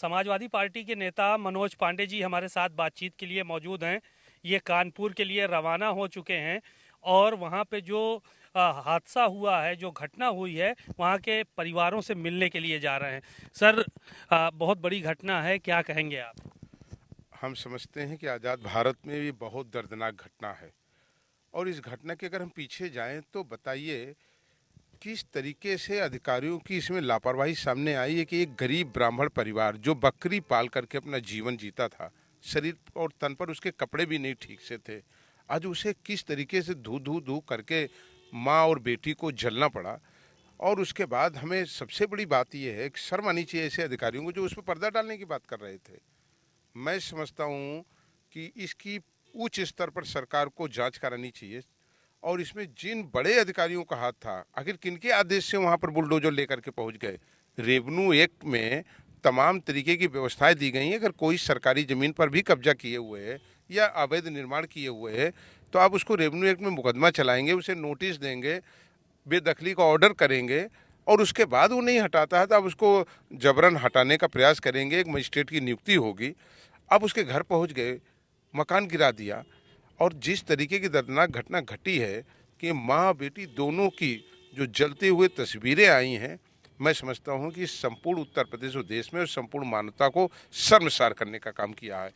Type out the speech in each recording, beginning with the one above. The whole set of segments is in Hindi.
समाजवादी पार्टी के नेता मनोज पांडे जी हमारे साथ बातचीत के लिए मौजूद हैं। ये कानपुर के लिए रवाना हो चुके हैं और वहाँ पे जो हादसा हुआ है, जो घटना हुई है, वहाँ के परिवारों से मिलने के लिए जा रहे हैं। सर, बहुत बड़ी घटना है, क्या कहेंगे आप? हम समझते हैं कि आज़ाद भारत में भी बहुत दर्दनाक घटना है। और इस घटना के अगर हम पीछे जाएं तो बताइए किस तरीके से अधिकारियों की इसमें लापरवाही सामने आई है कि एक गरीब ब्राह्मण परिवार जो बकरी पाल करके अपना जीवन जीता था, शरीर और तन पर उसके कपड़े भी नहीं ठीक से थे, आज उसे किस तरीके से धू धू धू करके माँ और बेटी को जलना पड़ा। और उसके बाद हमें सबसे बड़ी बात यह है कि शर्म आनी चाहिए ऐसे अधिकारियों को जो उस पर पर्दा डालने की बात कर रहे थे। मैं समझता हूँ कि इसकी उच्च स्तर पर सरकार को जांच करानी चाहिए। और इसमें जिन बड़े अधिकारियों का हाथ था, आखिर किनके आदेश से वहां पर बुलडोजर लेकर के पहुंच गए। रेवेन्यू एक्ट में तमाम तरीके की व्यवस्थाएं दी गई हैं। अगर कोई सरकारी जमीन पर भी कब्जा किए हुए है या अवैध निर्माण किए हुए है तो आप उसको रेवेन्यू एक्ट में मुकदमा चलाएंगे, उसे नोटिस देंगे, बेदखली का ऑर्डर करेंगे और उसके बाद वो नहीं हटाता है तो आप उसको जबरन हटाने का प्रयास करेंगे, एक मजिस्ट्रेट की नियुक्ति होगी। अब उसके घर पहुंच गए, मकान गिरा दिया। और जिस तरीके की दर्दनाक घटना घटी है कि माँ बेटी दोनों की जो जलते हुए तस्वीरें आई हैं, मैं समझता हूँ कि संपूर्ण उत्तर प्रदेश और देश में और संपूर्ण मानवता को शर्मसार करने का काम किया है।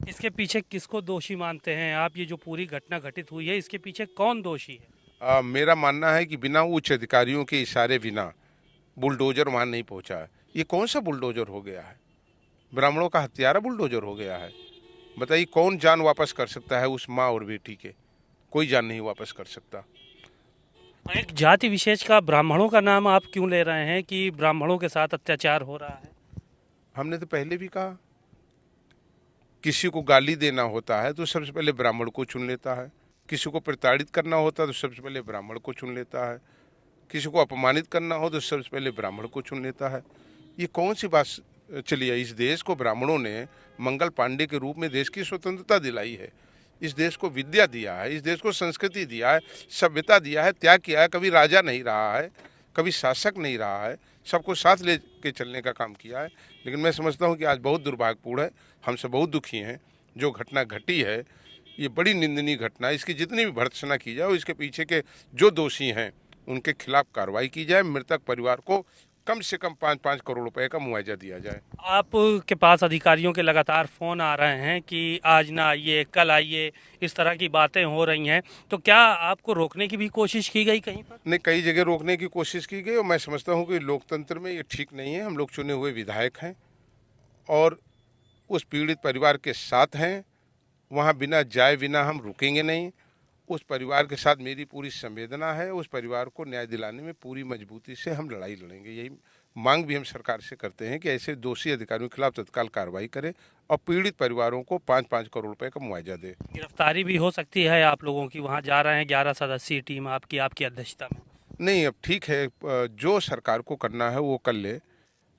इसके पीछे किसको दोषी मानते हैं आप? ये जो पूरी घटना घटित हुई है, इसके पीछे कौन दोषी है? मेरा मानना है कि बिना उच्च अधिकारियों के इशारे बिना बुलडोजर वहां नहीं पहुंचा है। ये कौन सा बुलडोजर हो गया है? ब्राह्मणों का हत्यारा बुलडोजर हो गया है। बताइए कौन जान वापस कर सकता है उस माँ और बेटी के? कोई जान नहीं वापस कर सकता। एक जाति विशेष का ब्राह्मणों का नाम आप क्यों ले रहे हैं कि ब्राह्मणों के साथ अत्याचार हो रहा है? हमने तो पहले भी कहा, किसी को गाली देना होता है तो सबसे पहले ब्राह्मण को चुन लेता है, किसी को प्रताड़ित करना होता है तो सबसे पहले ब्राह्मण को चुन लेता है, किसी को अपमानित करना हो तो सबसे पहले ब्राह्मण को चुन लेता है। ये कौन सी बात चली है? इस देश को ब्राह्मणों ने मंगल पांडे के रूप में देश की स्वतंत्रता दिलाई है, इस देश को विद्या दिया है, इस देश को संस्कृति दिया है, सभ्यता दिया है, त्याग किया है। कभी राजा नहीं रहा है, कभी शासक नहीं रहा है, सबको साथ लेके चलने का काम किया है। लेकिन मैं समझता हूँ कि आज बहुत दुर्भाग्यपूर्ण है, हम सब बहुत दुखी हैं। जो घटना घटी है ये बड़ी निंदनीय घटना है। इसकी जितनी भी भर्त्सना की जाए और इसके पीछे के जो दोषी हैं उनके खिलाफ कार्रवाई की जाए। मृतक परिवार को कम से कम 5-5 करोड़ रुपए का मुआवजा दिया जाए। आपके पास अधिकारियों के लगातार फोन आ रहे हैं कि आज ना आइए, कल आइए, इस तरह की बातें हो रही हैं, तो क्या आपको रोकने की भी कोशिश की गई कहीं पर? ने कई जगह रोकने की कोशिश की गई और मैं समझता हूँ कि लोकतंत्र में ये ठीक नहीं है। हम लोग चुने हुए विधायक हैं और उस पीड़ित परिवार के साथ हैं। वहाँ बिना जाए बिना हम रुकेंगे नहीं। उस परिवार के साथ मेरी पूरी संवेदना है। उस परिवार को न्याय दिलाने में पूरी मजबूती से हम लड़ाई लड़ेंगे। यही मांग भी हम सरकार से करते हैं कि ऐसे दोषी अधिकारियों के खिलाफ तत्काल कार्रवाई करे और पीड़ित परिवारों को 5-5 करोड़ रुपए का मुआवजा दे। गिरफ्तारी भी हो सकती है आप लोगों की? वहाँ जा रहे हैं 11 सदस्यीय टीम आपकी आपकी अध्यक्षता में। नहीं, अब ठीक है, जो सरकार को करना है वो कर ले,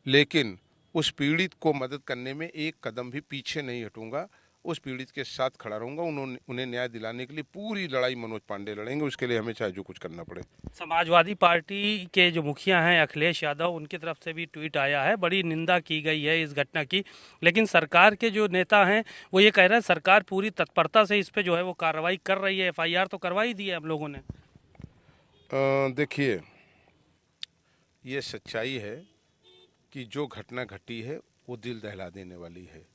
लेकिन उस पीड़ित को मदद करने में एक कदम भी पीछे नहीं हटूंगा। उस पीड़ित के साथ खड़ा रहूंगा। उन्हें न्याय दिलाने के लिए पूरी लड़ाई मनोज पांडे लड़ेंगे, उसके लिए हमें चाहे जो कुछ करना पड़े। समाजवादी पार्टी के जो मुखिया हैं अखिलेश यादव, उनकी तरफ से भी ट्वीट आया है, बड़ी निंदा की गई है इस घटना की। लेकिन सरकार के जो नेता हैं वो ये कह रहे हैं सरकार पूरी तत्परता से इस पे जो है वो कार्रवाई कर रही है। एफआईआर तो करवाई दी है हम लोगों ने। देखिए, ये सच्चाई है कि जो घटना घटी है वो दिल दहला देने वाली है।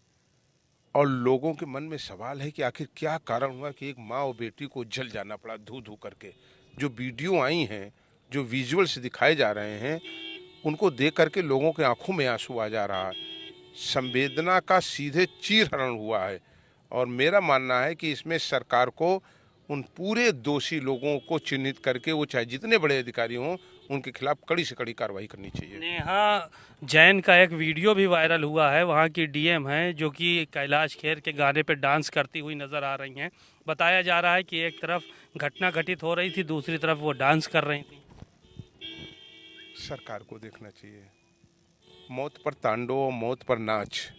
और लोगों के मन में सवाल है कि आखिर क्या कारण हुआ कि एक माँ और बेटी को जल जाना पड़ा धू धू करके। जो वीडियो आई हैं, जो विजुअल्स दिखाए जा रहे हैं, उनको देख करके लोगों के आंखों में आंसू आ जा रहा है। संवेदना का सीधे चीरहरण हुआ है। और मेरा मानना है कि इसमें सरकार को उन पूरे दोषी लोगों को चिन्हित करके, वो चाहे जितने बड़े अधिकारी हों, उनके खिलाफ कड़ी से कड़ी कार्रवाई करनी चाहिए। नेहा जैन का एक वीडियो भी वायरल हुआ है, वहाँ की डीएम है, जो कि कैलाश खेर के गाने पे डांस करती हुई नजर आ रही हैं। बताया जा रहा है कि एक तरफ घटना घटित हो रही थी, दूसरी तरफ वो डांस कर रही थी। सरकार को देखना चाहिए। मौत पर तांडव, मौत पर नाच।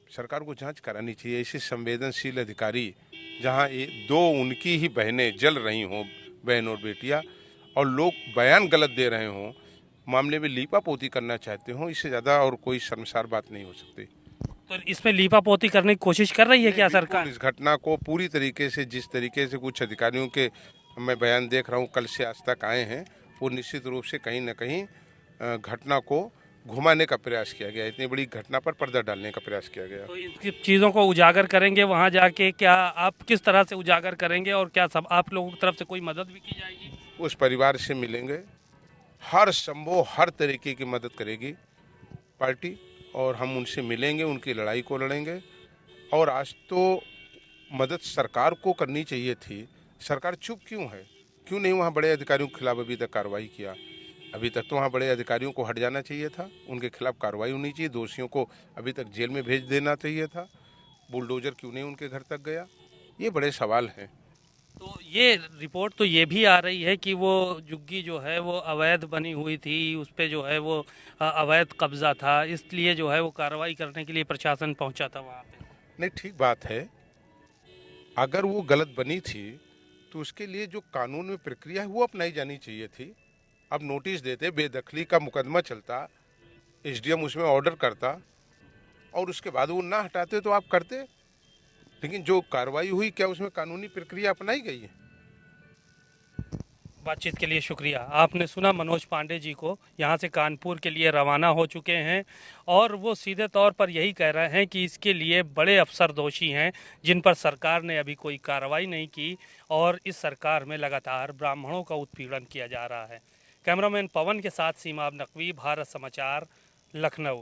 सरकार को जांच करानी चाहिए। ऐसे संवेदनशील अधिकारी, जहां दो उनकी ही बहनें जल रही हों, बहन और बेटियां, और लोग बयान गलत दे रहे हों, मामले में लीपापोती करना चाहते हो, इससे ज़्यादा और कोई शर्मसार बात नहीं हो सकती। तो इसमें लीपापोती करने की कोशिश कर रही है क्या बिल्कुल, सरकार? इस घटना को पूरी तरीके से, जिस तरीके से कुछ अधिकारियों के मैं बयान देख रहा हूँ कल से आज तक आए हैं, वो निश्चित रूप से कहीं न कहीं घटना को घुमाने का प्रयास किया गया, इतनी बड़ी घटना पर पर्दा डालने का प्रयास किया गया। तो इन चीज़ों को उजागर करेंगे वहाँ जाके, क्या आप किस तरह से उजागर करेंगे और क्या सब आप लोगों की तरफ से कोई मदद भी की जाएगी? उस परिवार से मिलेंगे, हर संभव हर तरीके की मदद करेगी पार्टी, और हम उनसे मिलेंगे, उनकी लड़ाई को लड़ेंगे। और आज तो मदद सरकार को करनी चाहिए थी, सरकार चुप क्यों है? क्यों नहीं वहाँ बड़े अधिकारियों के खिलाफ अभी तक कार्रवाई किया? अभी तक तो वहाँ बड़े अधिकारियों को हट जाना चाहिए था, उनके खिलाफ कार्रवाई होनी चाहिए, दोषियों को अभी तक जेल में भेज देना चाहिए था। बुलडोजर क्यों नहीं उनके घर तक गया? ये बड़े सवाल हैं। तो ये रिपोर्ट तो ये भी आ रही है कि वो झुग्गी जो है वो अवैध बनी हुई थी, उस पे जो है वो अवैध कब्जा था, इसलिए जो है वो कार्रवाई करने के लिए प्रशासन पहुंचा था वहाँ पे। नहीं, ठीक बात है, अगर वो गलत बनी थी तो उसके लिए जो कानून में प्रक्रिया है वो अपनाई जानी चाहिए थी। अब नोटिस देते, बेदखली का मुकदमा चलता, एसडीएम उसमें ऑर्डर करता और उसके बाद वो ना हटाते तो आप करते। लेकिन जो कार्रवाई हुई, क्या उसमें कानूनी प्रक्रिया अपनाई गई है? बातचीत के लिए शुक्रिया। आपने सुना मनोज पांडे जी को, यहाँ से कानपुर के लिए रवाना हो चुके हैं और वो सीधे तौर पर यही कह रहे हैं कि इसके लिए बड़े अफसर दोषी हैं जिन पर सरकार ने अभी कोई कार्रवाई नहीं की और इस सरकार में लगातार ब्राह्मणों का उत्पीड़न किया जा रहा है। कैमरामैन पवन के साथ सीमा नकवी, भारत समाचार, लखनऊ।